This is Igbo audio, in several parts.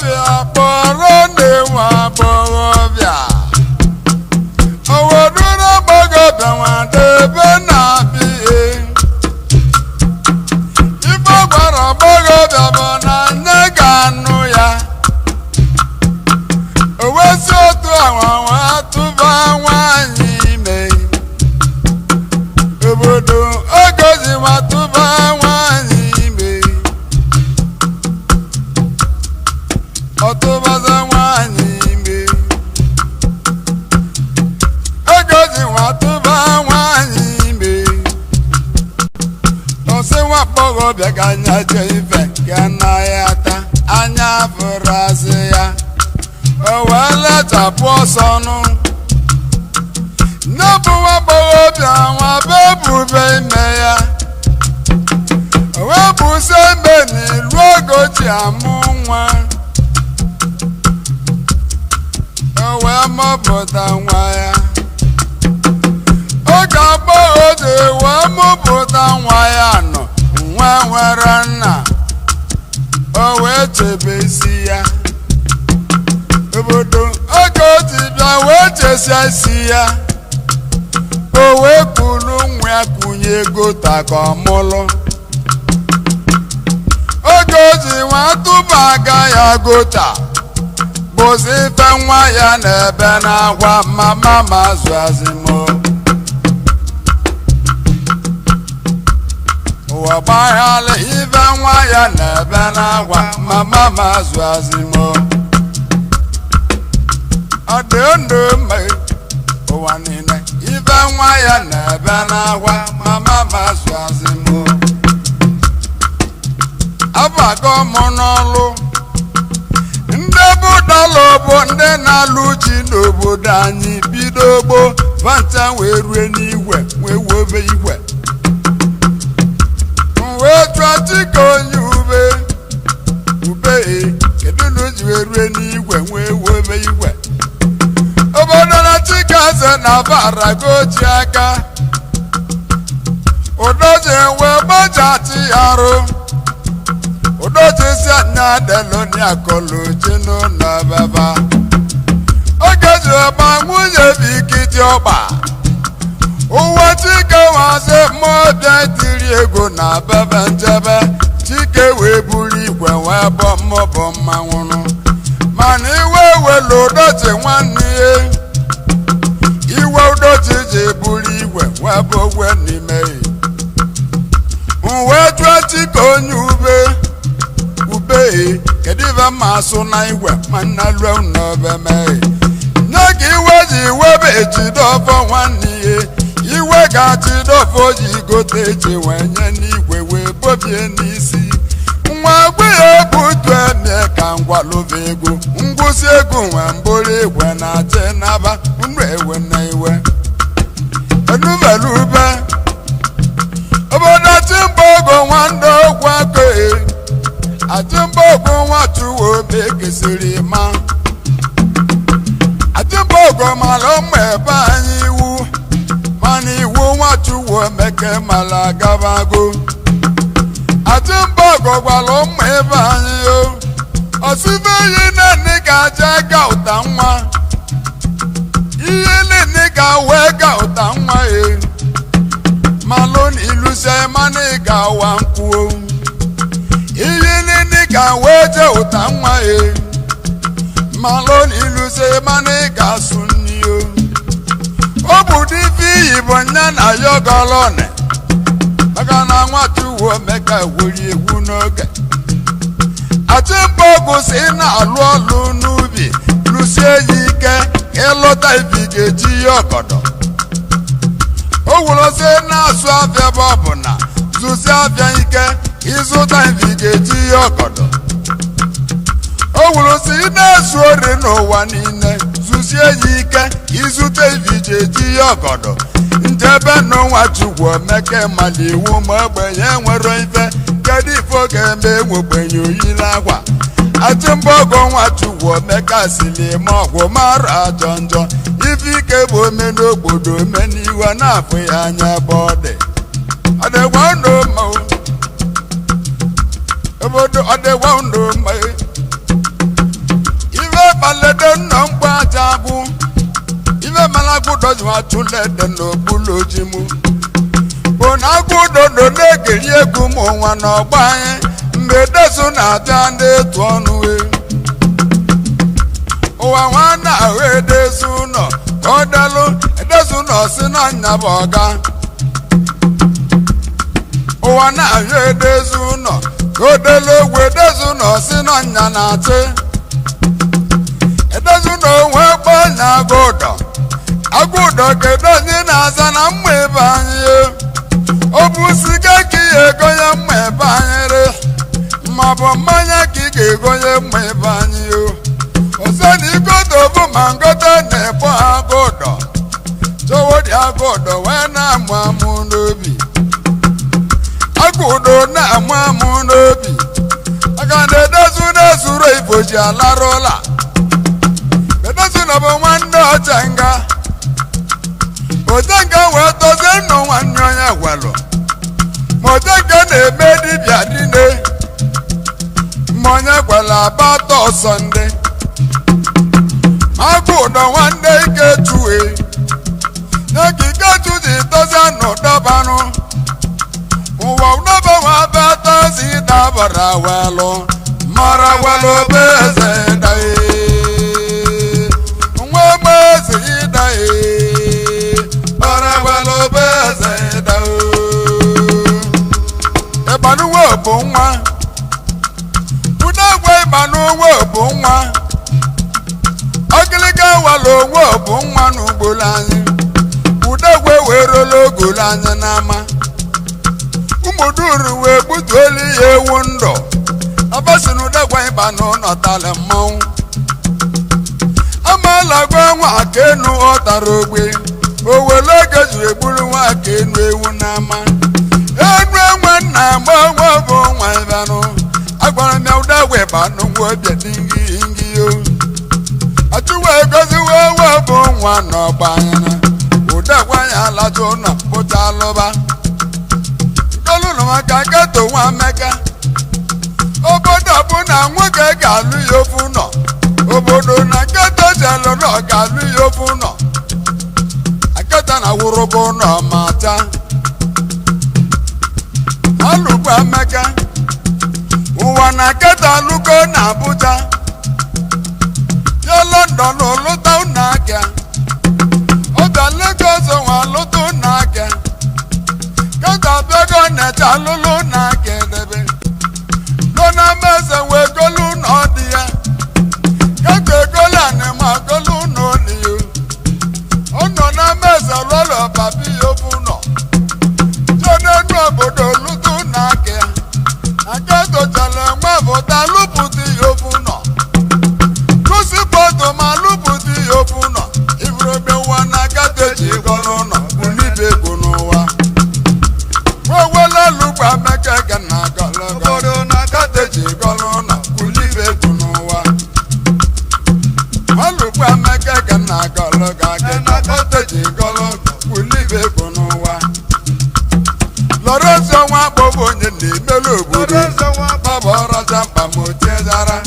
Bia Borone wa Borobia. Owaduna Bogota wa Debena Bie. Ibo Bara Bogota Bona Neganu ya. Owesi otu àwọn atuba wanyi me. Obodo ogozi watuba wanyi me. Otubaza wanyi me. Ogozi watuba wanyi me. Ose wapogo beganya jeife kana yata anya furase ya. Owele tapo sonu. Nobu wapogo bianwa bebu bemeya. Webu sembeni luogo chiamunwa. Owe mobuta nwaya. Oga boode we mobuta nwaya no. Nwa nwere nna. Owe chebesi ya. Obodo oge dibịa wee chesia isi ya. O wee kwulu nwa ya kwunye ego taka ọmụlụ. Oge ji nwa tụba aga ya gota. Bụzi ife nwa ya na-ebe n'agwa mama mazụ azimo. Ụwa gbaghala ife nwa ya na-ebe n'agwa mama mazụ azimo. Adondo me ụwa niile ife nwa ya na-ebe n'agwa mama mazụ azimo. Abago m n'ọlụ ndị budala bụ ndị na-alụ ji n'obodo anyị bido gboo vanta wee rue n'igwe wee wobe igwe wee chụọ chike onye ube kedu na o ji wee rue n'igwe wee wobe igwe. Obodo na chikaze na barago ji aka udoji wee gbajati arụ. Udoji si anya deloni akọlụ jinu na baba. Oge ji ọba nwunye bikiti ọgba. Uwe chike wazi mmụọbịa tiri ego na baba njebe. Chike wee buru igwe wee bụ mmụbụ mmanwụrụ. Mana iwe welu udoji nwanne ya. Iwe udoji ji buru igwe wee bụ ogwe n'ime ya. Uwe chụọ chike onye ube kedu ife ma asụ na igwe ma nna lue n'obe mee. Nye ka iwe ji webe echidofo nwanne ya. Iwe ga-achidofo ji gote eji wee nye n'igwe wee bobie n'isi. Nwa gbe ya butu emie ka ngwalụva ego. Ngwụsị ego nwe mbụrụ igwe na-achị naba nnu ewe na iwe. Enubelube obodo Chimbogo nwande okwu aka Chimbogo nwatuwo bekesiri ma. Chimbogo mara ụmụ ebe anyị iwu mana iwu nwatuwo meke mara gabago. Chimbogo gwara ụmụ ebe anyị o. Osibe ihe nene ga-aja ga ụta nwa. Ihe nene ga-wee ga ụta nwa ya. Malon ilusie mana ị ga-awa nkwuo. Ihe nene ga-wee je ụta nwa ya. Malon ilusie mana ị ga-asụ nni o. Ọ bụ divi iyi bụ nya na yogolone. Maka na nwatuwo meka weri egwu n'oge. Chimbogo si na-alụ ọlụ n'ubi lụsie ya ike ịlụta ibi ga-eji ya ọgọdọ. O wuru si na-asụ afịa bụ ọbụna zụsi afịa ike ịzụta ibi ga-eji ya ọgọdọ. O wuru si na-esu ori n'ụwa niile zụsie ya ike ịzụta ibi ga-eji ya ọgọdọ. Njebe n'ụwa Chukwu meke mali iwu ma ogbenye nwere ife. Kedu ife ọ ga-eme ogbenye oyila akwa. Chimbogo nwachukwu meka sili ma ọgwụ mara ajọ njọ. Ife ike bụ ome n'obodo ome n'iwe na-afụ ya anya ebe ọ dị. Ọdịgwa ndụ obodo ọdịgwa ndụ de no mkpajabu ibe malagudo ju atule de no bulojimu bonagudo do negeri egu mo nwa na ogba yin mbedezu na abia ndị etu ọnụ ụwa nwana ahụ edezu ụlọ odelu edezu ụlọ si na nya bụ ọga ụwa na-ahụ edezu ụlọ odelu ogwu edezu ụlọ si na nya na-achị edezu ụlọ onwe gbanya agụụdọ kedu onye na-aza na mma ebe anyị ọ bụ siga ka ihe egonye mma ebe anyị ma bụ mmanya ka ị ga-egonye mma ebe anyị ọzọ na igodo bụ ma ngodo na-ebo agụụdọ chọwodị agụụdọ wee na-amụ amụ n'obi agụụdọ na-amụ amụ n'obi aka na edezu na-ezuru iboji alarụ ụla edezu na bụ nwanne ọjenga ojenga wee dozie nnụ nwanne onye gwalụ ma ojenga na-eme dibịa niile ma onye gwara abatọ ọsọ ndị agụụdọ nwanne Ikechuwe nye ka Ikechu ji dozie n'ụdọbanụ ụwa ụdọba nwa abatọ si dabara welụ mara welụ bụ eze dae nwa ebe eze dae mara welụ bụ eze dae ịgbanụwe bụ nwa ụdọgwa ịgbanụwe bụ nwa ogiliga wala onwe bụ nwa n'ugboro anyị udegwe werela ogolo anyị n'ama ụmụduru wee gbutuolu ya ewu ndụ abasi na udegwe ịba n'ụnọtala mmanwụ amaala gwa nwa aka enu ọ tara ogbe owele oge jiri egburu nwa aka enu ewu n'ama enu enwe nna agba nwa bụ nwa ịbanụ agwara m ya udegwe ịba n'ụgwọ ọbịa dị ngị achụwa egozi wee bụ nwa n'ọgba anya udegwe anya alaja ụlọ pụta alụba nkọlụlụ maka geto nwa Emeka obodo bụ na nwoke ga-alụ ya ofu ụlọ obodo na geto jelụ na ọ ga-alụ ya ofu ụlọ aketa na wụrụba ụlọ ma taa alụkwa Emeka ụwa na keta alụgo na Abuja London oluta ụnaka ọbịa Lagos nwa alụta ụnaka keta abịago na-eche alụlụ ụnaka edebe nọ na meze wee golu ụlọ dị ya keta egolu anịma golu ụlọ dị ya ọ nọ na meze lụlụ babi ya ofu ụlọ jee n'elu obodo oluta ụnaka ya aka tochara nwa bụta lụpụta ya ofu ụlọ Poto malụpụta ihe ofu ụlọ ibụrobe nwa n'aka teji ego n'ụlọ ulibe ego n'ụwa nwewela lụkwa Emeka ga na obodo n'aka teji ego n'ụlọ ulibe ego n'ụwa malụkwa Emeka ga na n'aka teji ego n'ụlọ ulibe ego n'ụwa Lọrọnsọ nwa akpọbụ onye na-emelu obodo babụ ọraja mkpa ma otiezara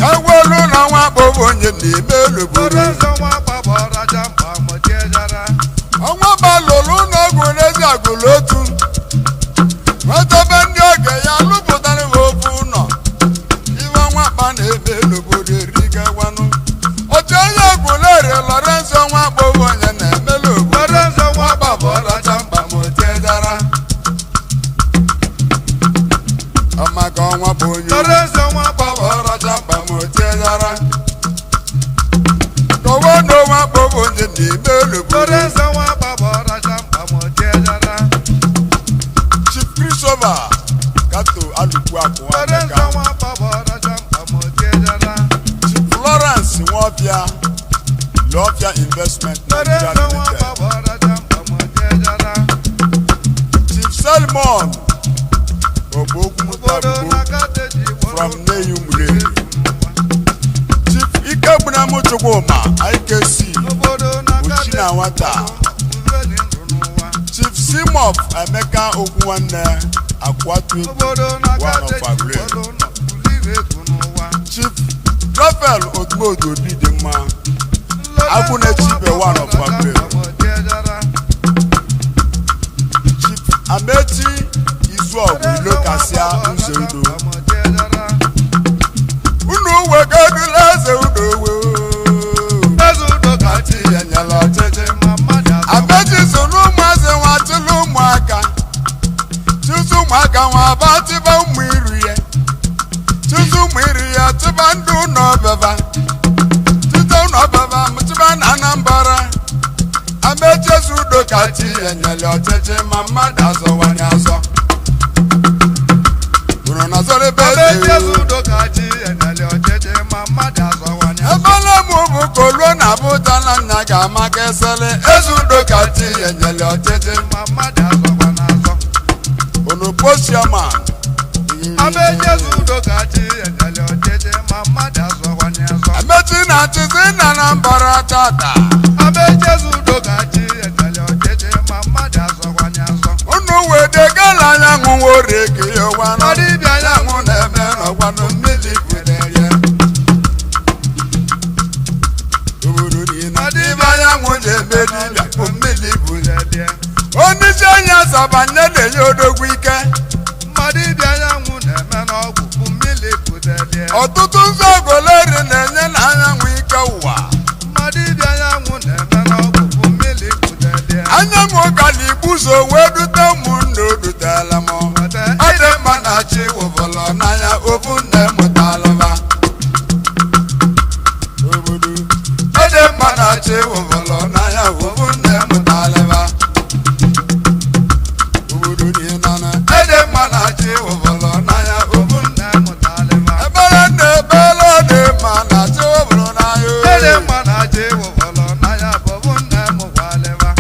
ewelu na nwa akpọbụ onye na-eme eluburu ọnwa balụrụ n'ọgwụ n'ezi agụlụ otu nwetebe ndị oge ya lụpụtara ha ofu ụlọ iwe nwakpa na-eme elubodo erigawanụ otu onye ọgwụlụ ere Lọrensọ nwa akpọbụ onye na-emelu obodo nwakpa bụ ọracha mkpa ma otiedara ọmaka ọnwa bụ onye ọracha mkpa ma otiedara kowe n'onwe akpọbụ onye na-eme elubodo Chief Christopher Kato alụkwu akụwa Chief Florence Nwofia Lofia Investment Nigeria Limited Chief Salmon Obogumutagbo from Neyumre Chief Ikebunamu Chukwuma IKC Uchina Nwata Chief Simof Emeka Okwuwanne Akwatu one of our Chief Raphael Otumodo Didima Agune Chibe one of Pampe Chief Amechi Izuogu Ilokasia Nzedo Unu wegaduleze udowe Ezudo kati enyala cheche Amechi sunu mwaze watulu mwaka Chusu mwaka wabati ba umwiruye Chusu mwiriye tiba ndu nobeba Chusu nobeba mtiba nanambara Amechi Ezudo kati enyala cheche mama dazo wanyazo Uno nazore bezi Amechi Ezudo kati enyala cheche mama dazo wanyazo Ebale mubu kolwe na buta na nyaga makesele Ezudo kati enyala cheche mama dazo wanyazo Uno Poshiaman Amechi Ezudo kati enyala cheche mama dazo wanyazo Amechi na chizi na nambara tata Amechi Ezudo kati enyala cheche mama dazo wanyazo Unu wedegala yangu woreke yowana Adibia yangu nemeno wanu mili kuderie Adibia yangu nemedibia kumili kuderie Onisenya sabanyele yodogwike Adibia yangu nemeno kumili kuderie Otutu nzogoleri nenye na yangu ike uwa Adibia yangu nemeno kumili kuderie Anyangu kalibuzo wedute mundo dutelamo Ade manachi wovolo nanya obunne mutalava Ade manachi wovolo nanya obunne mutalava Ade manachi wovolo nanya obunne mutalava Ebele de manachi wovolo nanya Ade manachi wovolo nanya obunne mutalava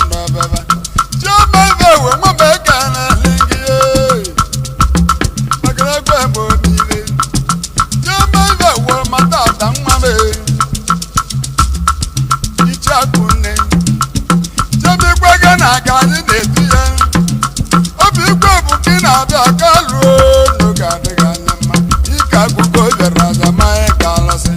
no baba chama vewe ngombe kana lingi magara gwa mo mile chama vewe matata ngame ichakune chama gwa kana kani netia obi gwa bukina bia kalu no gade ganama ikagugo beraza mae kalase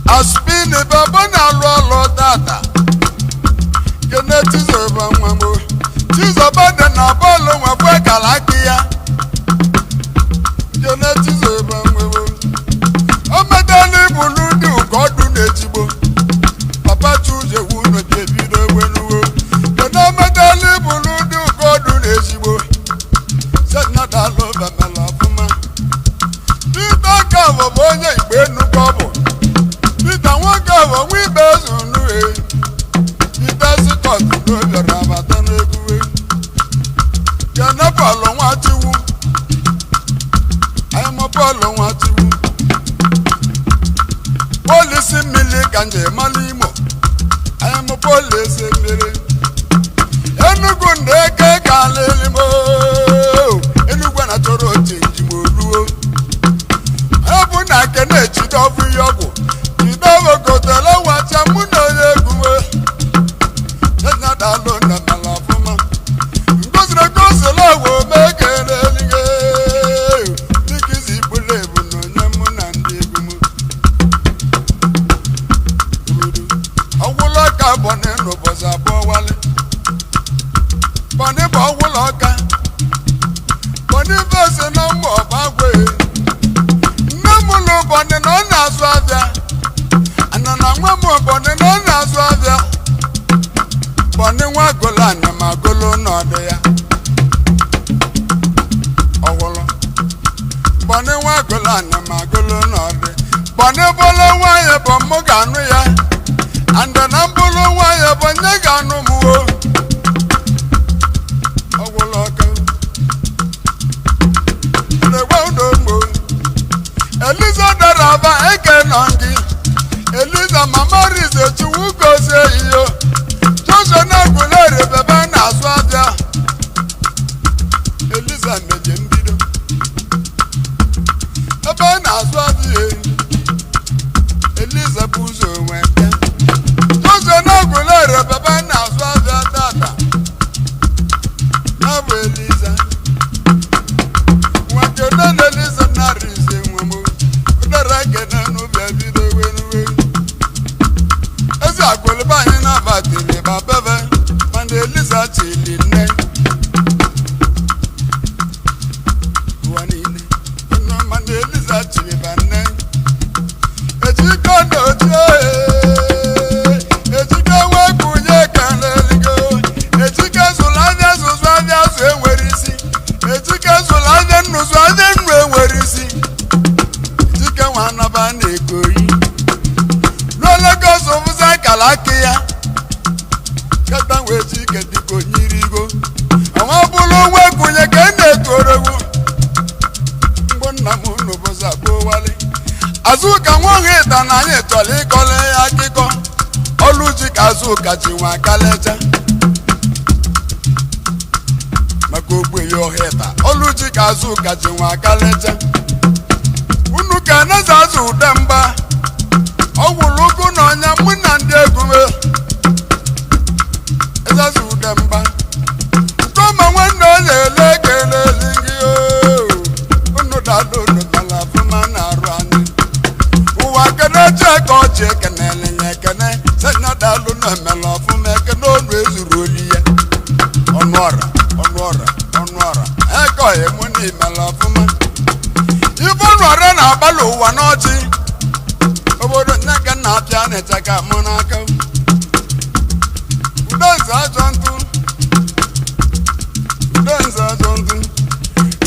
Aspini baba na lo data Geneti zoba mwamo Chizoba de na bolo wa fwe kalakia Geneti zoba mwamo Omadali buludu kodu nejibo Papa chuje wuno jebido wenuwo Gena madali buludu kodu nejibo Setna dalo bamela fuma Nita kavo bonye ibenu kobo Nita wakawa wibezu nuwe Nitasi kotu dobe rabatane kuwe Yana palo watiwu Ayama palo watiwu Polisi mili kanje malimo Ayama polisi mili Enugu ndeke kalilimo Enugu na choro chinji moluo Ebu na kene chidofu yogo Chidofu kotele wacha muno yeguwe Yena dalo na malafuma Ngozre kosele wo mekele lige Nikizi bulebu no nyemu na ndigumu Awula ka bone no boza bo wale Bone bo awula ka Bone bese na mo bagwe Namulo bone no na swavya Anana mwamo bone no na swavya Bone wa gola na magolo no de ya Awolo Bone wa gola na magolo no de Bone bolo wa ye bomo ganu ya Anda na bolo wa ye bonye ganu muo Awolo ka De wondo mo Eliza daraba eke nangi Eliza mama rize chuwu kose iyo Joshua na gulere bebe na swabia Eliza meje mbido Bebe na swabia Eliza buzo weke Joshua na gulere bebe na swabia tata Nabu Eliza Wake nene Eliza na rize mwamo Udara gena nubia bido wenuwe Ezi akwele banyi na batili babebe Mande Eliza chili ne Wanine Mande Eliza chili bane Ejiko noche Ejiko wekunye kaneligo Ejiko sulavya suswavya suenwerisi Ejiko sulavya nuswavya nwenwerisi Ejiko wanabane koi Lolego sofuza kalakia Kata wechi kediko nyirigo Awa bulu wekunye kene torewu Mbona munu boza wale Azuka mwongita na nye toli kole ya kiko Oluji azuka chiwa kalecha Makogwe yo heta Oluji azuka chiwa kalecha unu ka na-azụ udemba ọgwụlụgụ na ọnya mụ na ndị egume ezazụ udemba kọma nwanne onye ele keleli gị unu dalụ unu tala afụma na-arụ anyị ụwa kene cheka ọchị ekenele nye ekene senya dalụ na emela ọfụma ekene onu ezuru oli ya ọnụ ọra ekọghị mụ na imela ọfụma ibe ọnụ ọra na-agbalị ụwa n'ọchị obodo nne ka nna apịa na-eche ka mụ n'aka udenze ajọ ntụ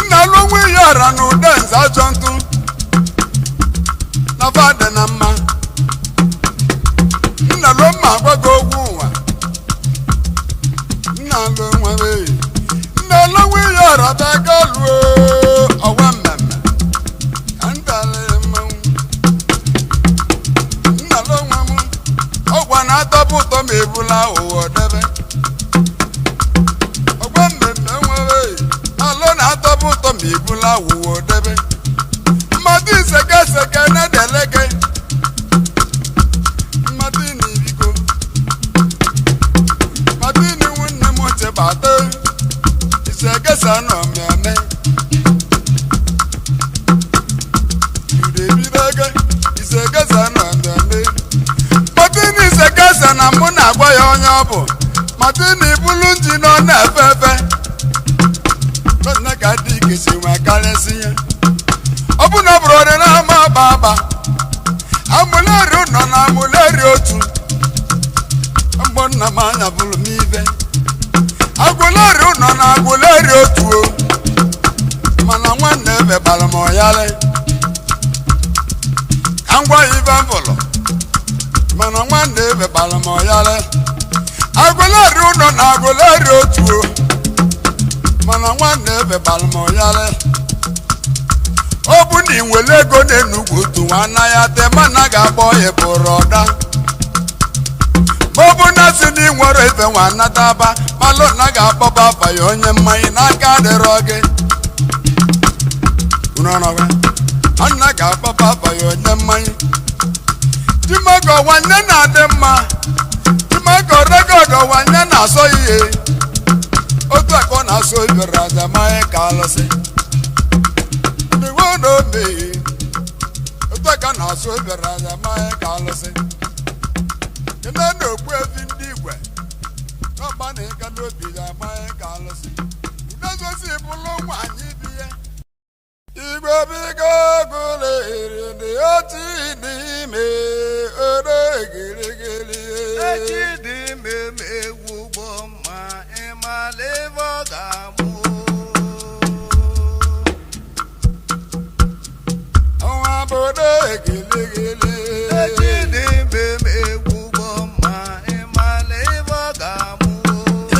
nna alụ nwa ihe ọra na udenze ajọ ntụ na fadị na mma nna alụ mma agwago ogwu ụwa nna alụ nwa wee nna alụ nwa ihe ọra bụ aka lụọ ọwa mmemme ka ntala mmanwụ nna alụ nwa m ọgwa na-atọpụ ụtọ ma ebula ụwa debe ọgwa mmemme nwere alụ na-atọpụ ụtọ ma ebula ụwa debe mmadụ iseke na-edelege mmadụ n'ibiko mmadụ n'iwu nne m chebata isegesa nọ mmemme udebirege isegesa nọ mmemme mmadụ n'isegesa na mụ na-agwa ya onye ọ bụ mmadụ n'ibulu nji nọ na-efe efe nne ka dị ikesi nwe karịsị ya ọ bụ na ọ bụrụ ọdị na-ama aba amụleri nọ na amụleri otu mgbọ nna m anya bụrụ m ibe agụleri nọ na agụleri otu o mana nwanne ebe bara m ọyalị ka ngwa ya ibe m bụrụ mana nwanne ebe bara m ọyalị agụleri nọ na agụleri otu o mana nwanne ebe bara m ọyalị ọ bụ na ị nwere ego n'Enugwu otu nwanna ya tema na ga-akpọ ya bụrụ ọda ma ọ bụ na si na ị nwere ife nwanna daba malụ na ga-akpọba afa ya onye mmanya n'aka adịrọ gị nna ga-akpọba afa ya onye mmanya Chimago nwanne na-adị mma Chimago regogo nwanne na-asọ ihe otu akọ na-asọ ibere aja mmanya ka alụsị otu aka na-asụ ebere anya mmanya ka alụsị ị na-okpu efi ndị igwe n'ọgba na ịga n'obi ya mmanya ka alụsị udezosi bụrụ nwaanyị bi ya igwe bigo gụlere dị otu n'ime ore gịrịgịrị echi dị ime egwu ugbo ma ịmala ebe ọ ga-amụ obodo egelegele echi dị mbe m egwu ugbo ma ịmala ebe ọ ga-amụ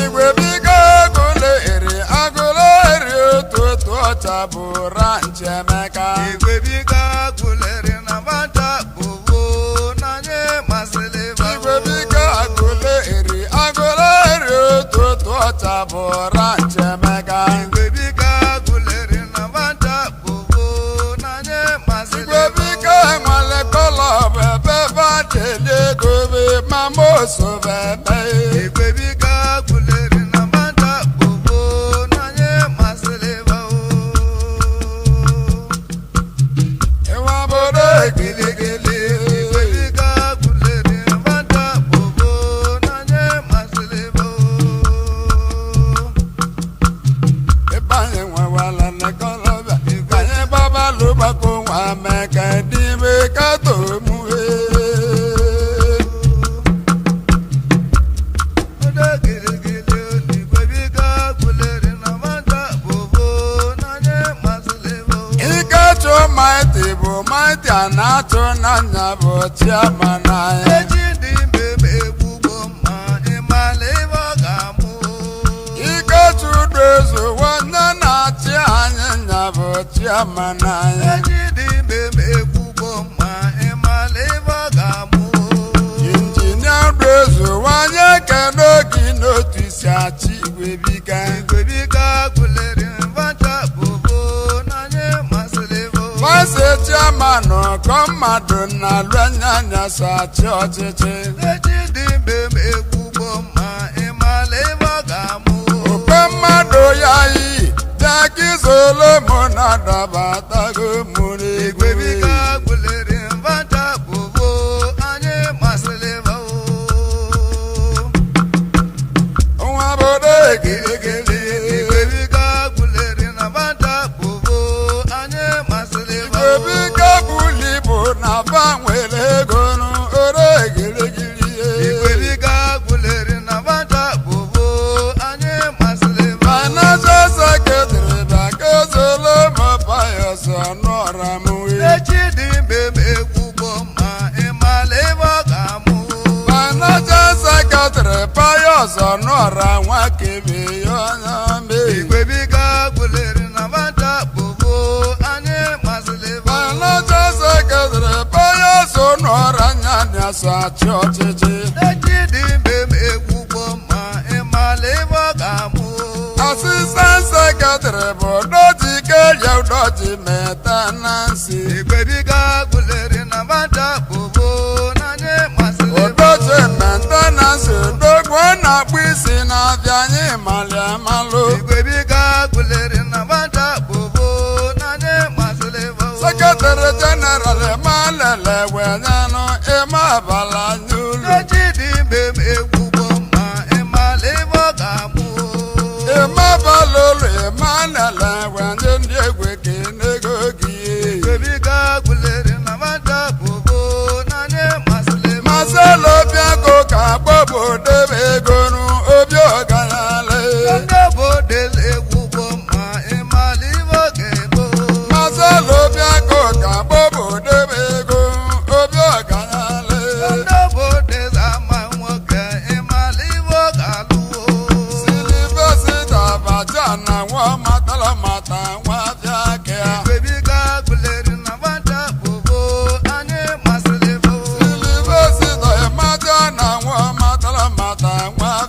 igwe bigo agụleri otu ọcha bụ ranch Emeka igwe bigo agụleri na mata bụbo n'anya masịrị igwe bigo agụleri otu ọcha bụ ranch Emeka igwe bigo agụleri na mata bụbo n'anya masịrị nwale kọlọbụ ebe badeli ego be mamoso bebe igwe bigo agụleri na mata bụbo n'anya masịrị ịwa bodo egiligili igwe bigo agụleri na mata bụbo n'anya masịrị ịbanye nwewala nekọlọbịa ịbanye babalụgbako nwa meka dime katomue ikechu maịtị bụ maịtị a na-achụ n'anya bụ chiama n'anya echi dị mbe m egbugbo ma ịmala ebe ọ ga-amụ ikechu dozu nwanne na-achị anyị nya bụ chiama n'anya echi dị mbe m egbugbo ma ịmala ebe ọ ga-amụ injinia dozu nwanye kene gị n'otu isi achị igwe biga igwe bigo agụleri mbacha bụbo n'anya masịrị masị chairman kọmmadụ na-alụ anya sachi ọchịchị ejidimbe m egwugbo ma ịmala ebe ọ ga-amụ okpe mmadụ ya yi bịaka izolomo na-adabatago mụrụ igwebiga gbuleri mbata bụbo anyị masịrị nwa bodo egirigiri igwebiga gbuleri na mbata bụbo anyị masịrị igwebiga buli bụ na banwere ego n'ore egirigiri igwebiga gbuleri na mbata bụbo anyị masịrị financial secretary bịaka izolomo Pius Ọnụọramụwe ejidimbe m egwugbo ma ịmala ebe ọ ga-amụ financial secretary Pius Ọnụọra Nwakebe ya onye mee igwebiga gbuleri na mbata bụbo anyị masịrị financial secretary Pius Ọnụọra nya sachi ọchịchị ejidimbe m egwugbo ma ịmala ebe ọ ga-amụ assistant secretary bụ Dojike Udoji Maintenance igwebiga gbuleri na mbata bụbo n'anyị masịrị Udoji Maintenance odogwu na-akpụ isi na-abịa anyị mali amalụ igwebiga gbuleri na mbata bụbo n'anyị masịrị secretary general Emalele wenyenụ Ime Abala Nyulu ejidimbe m egwugbo ma ịmala ebe ọ ga-amụ Ime Abala olu Emalele wenye ndị egwe kenego gị igwebiga gbuleri na mbata bụbo n'anyị masịrị Marcelo Obiago ka akpọbụ debe ego n'obi ọgaranya ndị obodo egwugbo ma ịmala ebe ọ ga-ebo Marcelo Obiago ka akpọbụ debe ego obi ọgaranya ndị obodo ama nwoke ịmala ebe ọ ga-alụ Silivesita Abacha na nwa matala mata nwa bịakịa igwebiga gbuleri na mbata bụbo anyị masịrị Silivesita Emaja na nwa matala mata nwa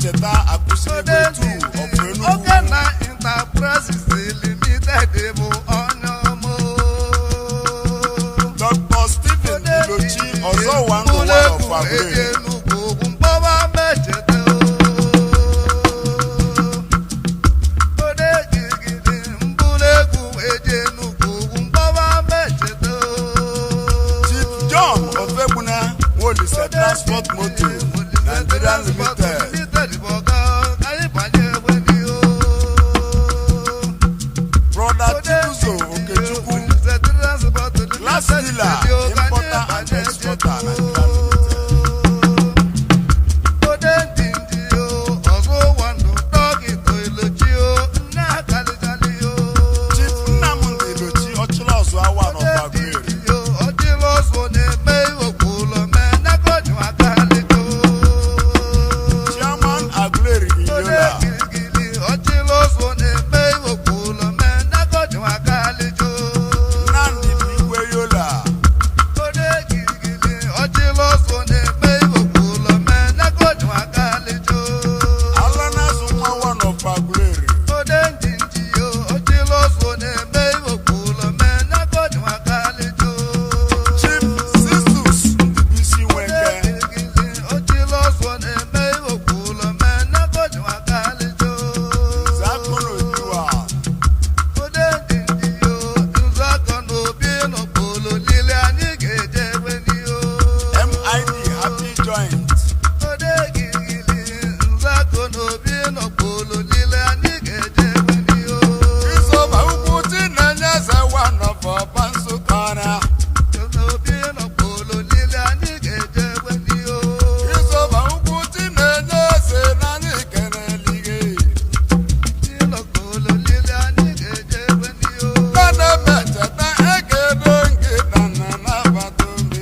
Cheta Akusebe 2 of Enugu. Ogana Enterprises Limited bụ onye ọmụ. Dr. Stephen Ilochi ọzọ one of Agụleri. Chief John Ofegbuna Wolise Transport Motor Nigeria Limited. Brother Chibuzo Okechukwu Glass Dealer Importer and Exporter Nigeria Limited. Chief Nnamdi Ilochi Ọchịla Ọzụwa one of Agụleri. Chairman Agụleri Iyola. Nnamdi Igwe Yola. Alana Zuma one of Agụleri. Chief Sistus Ndubisi Nweke. Zakolo Ojuwa. MID Happy Joint. Christopher Ukwuti na-enye eze one of Ọbansụkara. Christopher Ukwuti na-enye eze na anyị kenelige. Nana Mecheta Ekedo Ngịda na nabata obi.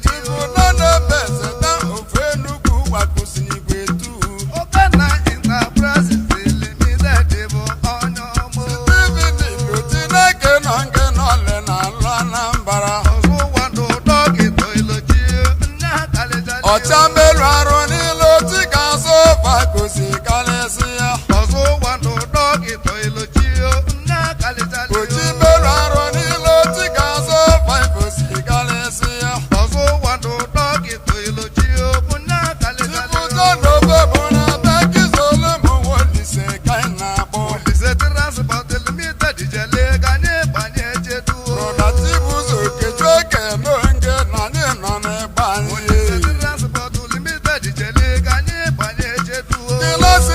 Chifu Nana Mecheta ofe Enugu gbakụsiri igwe tu. Stephen Ilochi na-eke nọ nke n'ọlị na ala Anambra. Ọcha merụ arụ n'Ilochi ka azụ vagosi karịsịa. Ochi merụ arụ n'Ilochi ka azụ vagosi karịsịa. Chifu John Obebo na Bekizole mụ Wolise ka ị na-akpọ. Brother Chibuzo Okechukwu Ekene Onge na anyị nọ n'ebe anyị. The last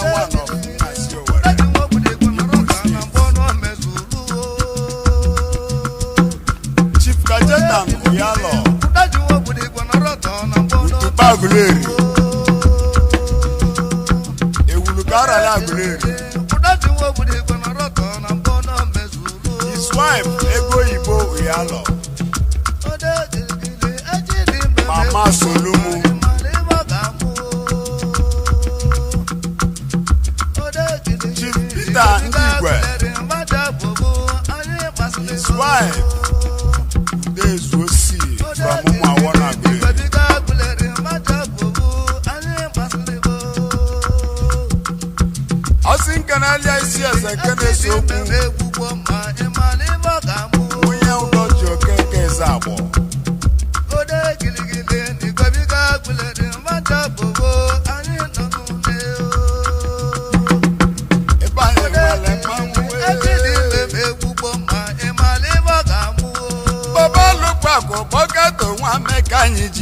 one of Nasio. Chief Kajetan Oyalo. Baguleri. Ewulugara Laguleri. His wife, Ego Ibo Oyalo. Mama Solumu. Chief Peter Ndigwe. His wife, Dezuosi from Umawana. Asin Canalia is yes, I can so we are not your cake Zabo. Baba look back, pocket one mechanic.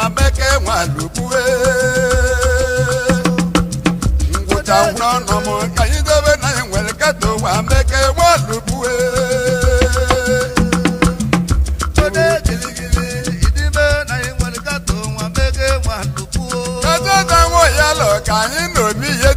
nwa meke nwa lukwe ngwụcha n'ọnụ m ka anyị debe na anyị nwere kato nwa meke nwa lukwe kato ta nwa ya lọ ka anyị n'obi ihe